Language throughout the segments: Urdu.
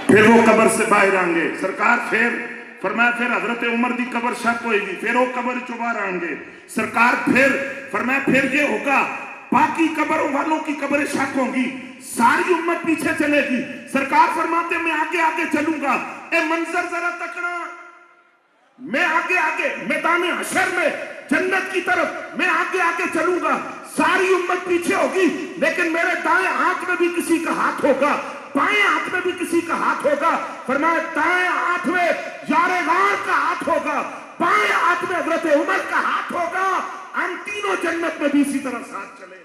پھر وہ قبر سے باہر آئیں گے سرکار. پھر فرمایا پھر حضرت عمر دی قبر شک ہوئے گی, پھر وہ قبر چو باہر آئیں گے سرکار. پھر فرمایا پھر یہ ہوگا باقی قبروں والوں کی قبریں شک ہوں گی, ساری امت پیچھے چلے گی. سرکار فرماتے میں آگے آگے چلوں گا. اے منظر ذرا تکنا, میں آگے آگے میدان حشر میں جنت کی طرف میں آگے آگے چلوں گا, ساری امت پیچھے ہوگی, لیکن میرے دائیں ہاتھ میں بھی کسی کا ہاتھ ہوگا, بائیں ہاتھ میں بھی کسی کا ہاتھ ہوگا. فرمایا دائیں ہاتھ میں یار غار کا ہاتھ ہوگا, بائیں ہاتھ میں حضرت عمر کا ہاتھ ہوگا. ہم تینوں جنت میں بھی اسی طرح ساتھ چلیں.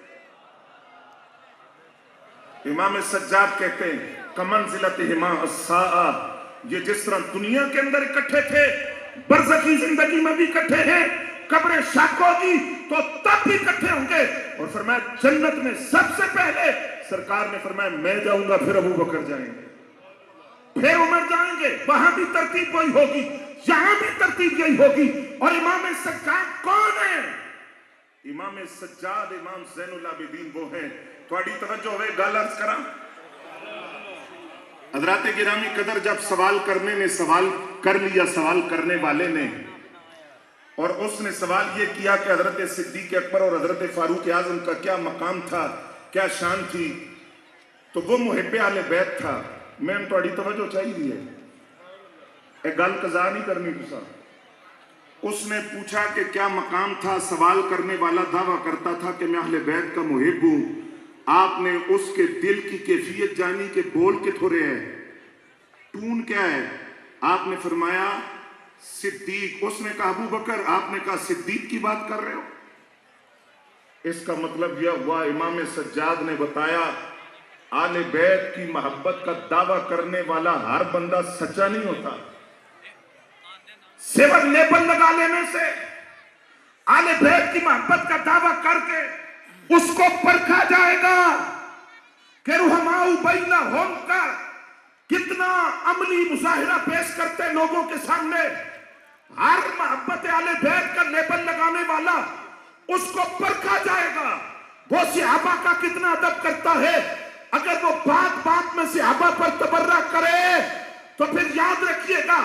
امام سجاد کہتے ہیں کمنزلتہما الساعہ, یہ جس طرح دنیا کے اندر اکٹھے تھے برزخی زندگی میں بھی اکٹھے ہیں, قبریں شک ہوگی تو تب بھی اکٹھے ہوں گے. اور فرمایا جنت میں سب سے پہلے سرکار نے فرمایا میں جاؤں گا, پھر ابو بکر جائیں گے, پھر عمر جائیں گے. وہاں بھی ترتیب وہی ہوگی, یہاں بھی ترتیب یہی ہوگی. اور امام سجاد کون ہے؟ امام سجاد امام زین العابدین وہ ہیں. تھوڑی توجہ ہوئے گل عرض کرا. حضرات گرامی قدر جب سوال کرنے نے سوال کر لیا سوال کرنے والے نے, اور اس نے سوال یہ کیا کہ حضرت صدیق اکبر اور حضرت فاروق اعظم کا کیا مقام تھا, کیا شان تھی, تو وہ محب اہل بیت تھا. میں تھوڑی توجہ چاہیے ہے, ایک گل قضا نہیں کرنی تسا. اس نے پوچھا کہ کیا مقام تھا, سوال کرنے والا دعویٰ کرتا تھا کہ میں اہل بیت کا محب ہوں. آپ نے اس کے دل کی کیفیت جانی کہ بول کے تھوڑے ہے, ٹون کیا ہے. آپ نے فرمایا صدیق. اس نے کہا ابو بکر. آپ نے کہا صدیق کی بات کر رہے ہو. اس کا مطلب یہ ہوا امام سجاد نے بتایا آل بیت کی محبت کا دعویٰ کرنے والا ہر بندہ سچا نہیں ہوتا. صرف لیبل لگا لینے سے آل بیت کی محبت کا دعویٰ کر کے اس کو پرکھا جائے گا کہ رحماء بینہم کا کتنا عملی مظاہرہ پیش کرتے لوگوں کے سامنے. ہر محبت آل بیت کا لیبل لگانے والا اس کو پرکھا جائے گا. وہ صحابہ کا کتنا ادب کرتا ہے, اگر وہ بات بات میں صحابہ پر تبرہ کرے تو پھر یاد رکھیے گا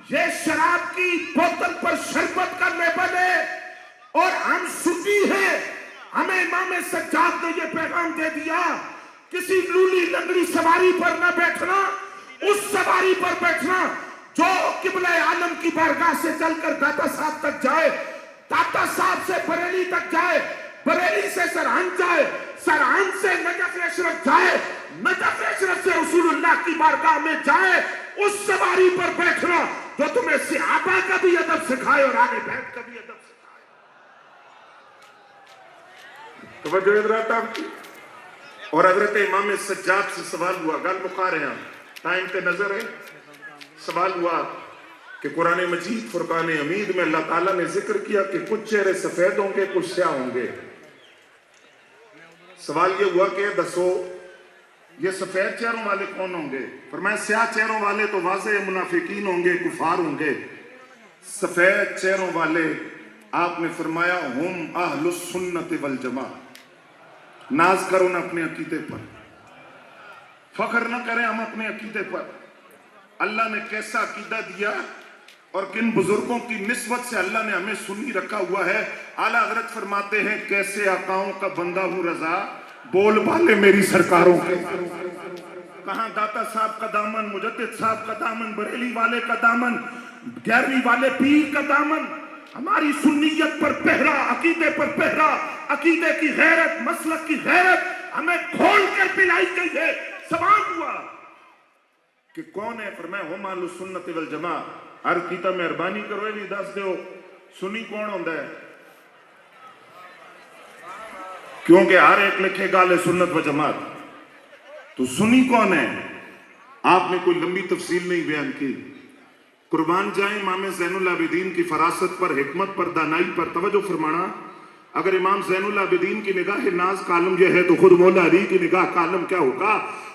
یہ شراب کی بوتل پر شربت کا لیبل ہے اور ہم سنی ہیں. ہمیں امام سجاد نے یہ پیغام دے دیا کسی لولی لنگڑی سواری پر نہ بیٹھنا, اس سواری پر بیٹھنا جو قبلہ عالم کی بارگاہ سے چل کر داتا صاحب تک جائے, داتا صاحب سے بریلی تک جائے, بریلی سے سرہند جائے, سرہند سے نجف اشرف جائے, نجف اشرف سے رسول اللہ کی بارگاہ میں جائے. اس سواری پر بیٹھنا جو تمہیں صحابہ کا بھی ادب سکھائے اور آل بیت کا بھی ادب سکھائے. توجہ حضرات آپ کی. اور حضرت امام سجاد سے سوال ہوا, گل مکا رہے ہیں, ٹائم پہ نظر ہے. سوال ہوا کہ قرآن مجید فرقان حمید میں اللہ تعالیٰ نے ذکر کیا کہ کچھ چہرے سفید ہوں گے کچھ سیاہ ہوں گے. سوال یہ ہوا کہ دسو یہ سفید چہروں والے کون ہوں گے؟ فرمایا سیاہ چہروں والے تو واضح منافقین ہوں گے, کفار ہوں گے. سفید چہروں والے آپ نے فرمایا ہم اہل السنت والجماع. ناز کرو نہ اپنے عقیدے پر, فخر نہ کریں ہم اپنے عقیدے پر. اللہ نے کیسا عقیدہ دیا اور کن بزرگوں کی نسبت سے اللہ نے ہمیں سنی رکھا ہوا ہے. اعلیٰ حضرت فرماتے ہیں کیسے آقاؤں کا بندہ ہوں رضا, بول بالے میری سرکاروں کے. کہاں داتا صاحب کا دامن, مجدد صاحب کا دامن, بریلی والے کا دامن, گیارہویں والے پیر کا دامن. ہماری سنیت پر پہرا, عقیدے پر پہرا, عقیدے کی غیرت, مسلک کی غیرت ہمیں کھول کر پلائی گئی ہے. سوال ہوا کہ کون ہے؟ فرمایا ہم اہل السنت والجماع. ہر کیتا مہربانی کرو یہ دس دیو سنی کون ہوندا ہے, کیونکہ ہر ایک لکھے گا اہل سنت و جماعت. تو سنی کون ہے؟ آپ نے کوئی لمبی تفصیل نہیں بیان کی. قربان جائیں امام زین العابدین کی فراست پر, حکمت پر, دانائی پر. توجہ فرمانا, اگر امام زین العابدین کی نگاہ ناز کا عالم یہ ہے تو خود مولا علی کی نگاہ کا عالم کیا ہوگا.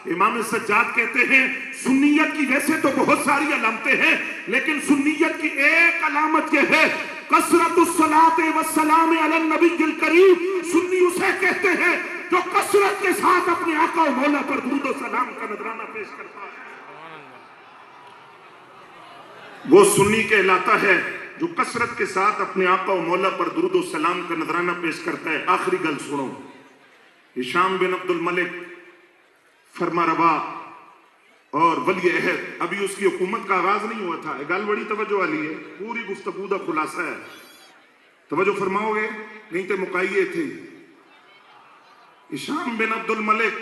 امام سجاد کہتے ہیں سنیت کی ویسے تو بہت ساری علامتیں ہیں, لیکن سنیت کی ایک علامت یہ ہے کثرت الصلاۃ والسلام علی النبی الکریم. سنی اسے کہتے ہیں جو کثرت کے ساتھ اپنے آقا و مولا پر درود و سلام کا نذرانہ پیش کرتا ہے. وہ سنی کہلاتا ہے جو کثرت کے ساتھ اپنے آقا و مولا پر درود و سلام کا نذرانہ پیش کرتا ہے. آخری گل سنو. ہشام بن عبد الملک فرما روا اور ولی عہد، ابھی اس کی حکومت کا آغاز نہیں ہوا تھا. گل بڑی توجہ والی ہے، پوری گفتگو کا خلاصہ ہے. توجہ فرماؤ گے؟ نہیں تو مکائیے تھے. ہشام بن عبد الملک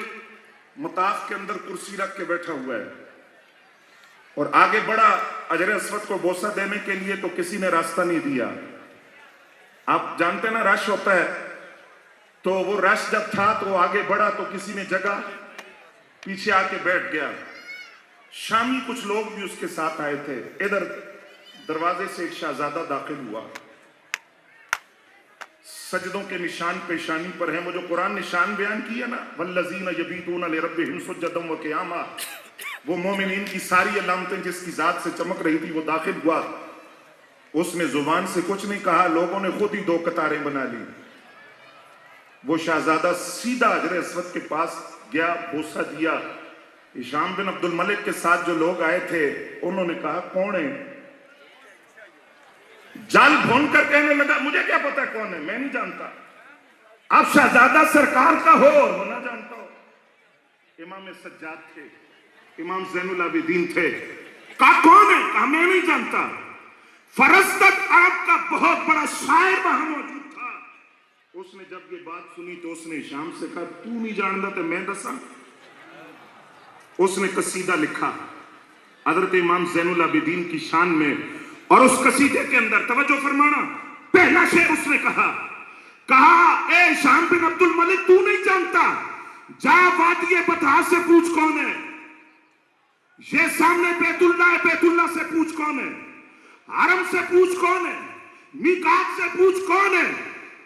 مطاف کے اندر کرسی رکھ کے بیٹھا ہوا ہے اور آگے بڑھا حجر اسود کو بوسہ دینے کے لیے، تو کسی نے راستہ نہیں دیا. آپ جانتے نا رش ہوتا ہے، تو وہ رش جب تھا تو وہ آگے بڑھا تو کسی نے جگہ پیچھے آ کے بیٹھ گیا. شامی کچھ لوگ بھی اس کے ساتھ آئے تھے. ادھر دروازے سے ایک شہزادہ داخل ہوا، سجدوں کے نشان پیشانی پر ہیں. وہ جو قرآن نشان بیان کیا نا، والذین یبیتون لربہم سجدا وقیاما، وہ مومنین کی ساری علامتیں جس کی ذات سے چمک رہی تھی. وہ داخل ہوا، اس نے زبان سے کچھ نہیں کہا، لوگوں نے خود ہی دو قطاریں بنا لی. وہ شہزادہ سیدھا حجر اسود کے پاس گیا، بوسہ دیا. ہشام بن عبد الملک کے ساتھ جو لوگ آئے تھے انہوں نے کہا کون ہے؟ جال بھون کر کہنے لگا مجھے کیا پتا کون ہے، میں نہیں جانتا. اب شہزادہ سرکار کا ہو اور نہ جانتا ہو. امام سجاد تھے، امام زین العابدین تھے. کہا کون ہے؟ کہا میں نہیں جانتا. فرض تک آپ کا بہت بڑا شاعر وہاں موجود تھا. اس نے جب یہ بات سنی تو اس نے ہشام سے کہا تو نہیں جانتا تو میں دسا. اس نے قصیدہ لکھا حضرت امام زین العابدین کی شان میں، اور اس قصیدے کے اندر توجہ فرمانا، پہلا شعر اس نے کہا اے ہشام بن عبد الملک، تو نہیں جانتا، جا وادی بطحا سے پوچھ کون ہے. یہ سامنے بیت اللہ ہے، بیت اللہ سے پوچھ کون ہے. حرم سے پوچھ کون ہے. میقات سے پوچھ کون ہے.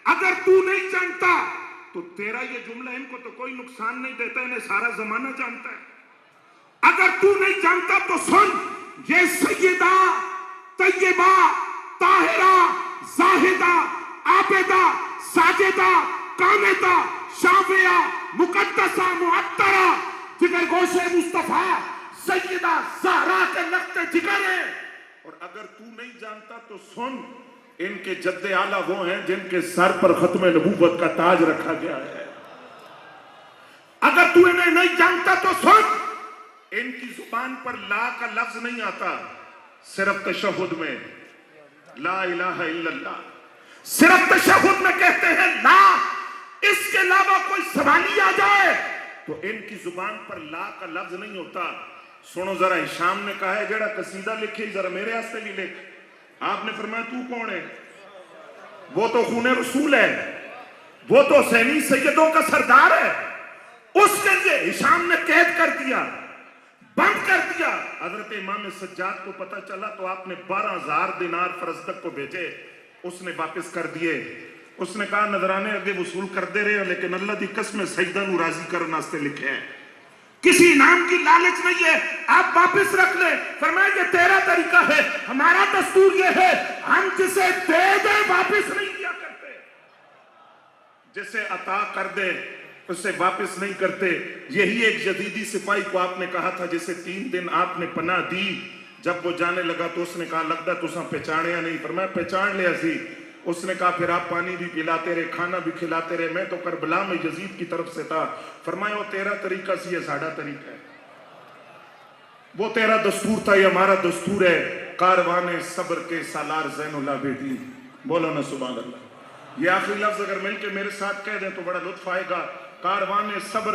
اگر تو نہیں جانتا تو تیرا یہ جملہ ان کو تو کوئی نقصان نہیں دیتا، انہیں سارا زمانہ جانتا ہے. اگر تو نہیں جانتا تو سن، یہ سیدہ طیبہ طاہرہ زاہدہ عابدہ ساجدہ قانتہ شافعہ مقدسہ معطرہ جگر گوش مصطفیٰ سیدہ زہرا کے لخت جگر ہے. اور اگر تو نہیں جانتا تو سن، ان کے جد اعلیٰ وہ ہیں جن کے سر پر ختم نبوت کا تاج رکھا گیا ہے. اگر تو انہیں نہیں جانتا تو سن، ان کی زبان پر لا کا لفظ نہیں آتا، صرف تشہد میں لا الہ الا اللہ، صرف تشہد میں کہتے ہیں لا. اس کے علاوہ کوئی سوالی آ جائے تو ان کی زبان پر لا کا لفظ نہیں ہوتا. سنو ذرا، ہشام نے کہا ہے جڑا قصیدہ لکھے ذرا میرے واسطے بھی لکھ. آپ نے فرمایا تو کون ہے؟ وہ تو خون رسول ہے، وہ تو حسینی سیدوں کا سردار ہے. اس کے لیے ہشام نے قید کر دیا، بند کر دیا. حضرت امام سجاد کو پتہ چلا تو آپ نے 12,000 دینار فرزدق کو بھیجے. اس نے واپس کر دیے. اس نے کہا نذرانے اگے وصول کر دے رہے ہیں، لیکن اللہ دی قسم سجدہ نو راضی کرنے واسطے لکھے ہیں، کسی انعام کی لالچ نہیں ہے. آپ واپس رکھ لیں. فرمایا یہ تیرا طریقہ ہے، ہمارا دستور یہ ہے ہم جسے دے دیں واپس نہیں کیا کرتے، جسے عطا کر دے اسے واپس نہیں کرتے. یہی ایک جدیدی سپاہی کو آپ نے کہا تھا جسے 3 دن آپ نے پناہ دی. جب وہ جانے لگا تو اس نے کہا لگتا تساں پہچانیا نہیں. فرمایا پہچان لیا سی. اس نے کہا پھر آپ پانی بھی پلاتے رہے، کھانا بھی کھلاتے رہے، میں تو کربلا میں یزید کی طرف سے تھا. فرمایا وہ تیرا طریقہ سی، یہ ساڑھا طریقہ ہے، وہ تیرا دستور تھا، یہ ہمارا دستور ہے. کاروان صبر کے سالار زین العابدین. بولو نا سبحان اللہ. یہ آخری لفظ اگر مل کے میرے ساتھ کہہ دیں تو بڑا لطف آئے گا. کاروان صبر